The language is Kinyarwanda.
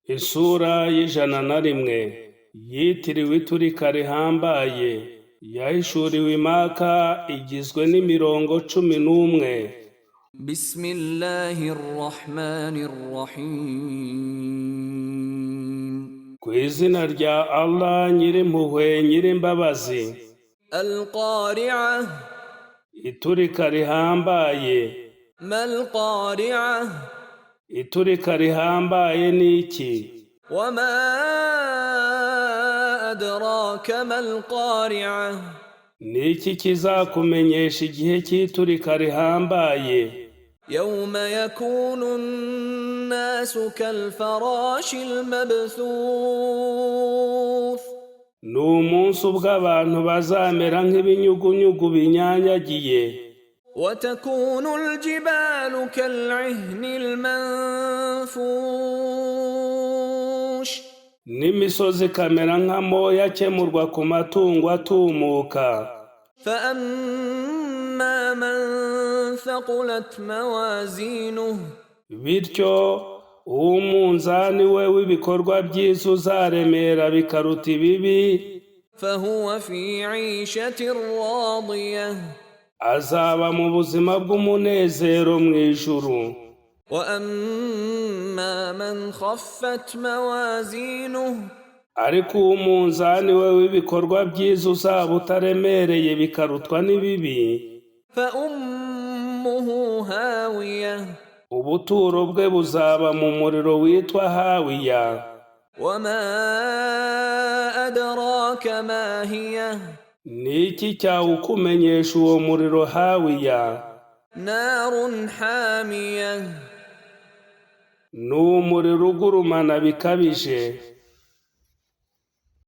Isura y'101 yitiriwe iturika rihambaye yahishuriwe Imaka igizwe n'imirongo 11. Bismillahirrahmanirrahim. Ku izina rya Allah nyirimpuhwe nyirimbabazi. Al-Qari'ah. Iturika rihambaye. Mal-Qari'ah. Iturika rihambaye ni iki? Wama adraka mal-Qari'ah. Ni iki kizakumenyesha igihe cy'iturika rihambaye? Yawma yakunu an-nasu kal-farashi al-mabthuth. Ni umunsi ubwo abantu bazamera nk'ibinyugunyugu binyanyagiye. وتكون الجبال كالعهن المنفوش. N'imisozi ikamera nk'amoya akemurwa ku matungo atumuka. فأما من ثقلت موازينه. Bityo umunzani we w'ibikorwa byiza uzaremera bikaruta ibibi, فهو في عيشة راضية. azaba mu buzima bw'umunezero mu ijuru. وأما من خفت موازينه. Ariko umunzani we w'ibikorwa byiza uzaba utaremereye bikarutwa n'ibibi, فأمه هاوية. ubuturo bwe buzaba mu muriro witwa Hawiya. وما أدراك ما هي. Ni iki cyawukumenyesha uwo muriro Hawiya? نار حامية. Ni umuriro ugurumana bikabije.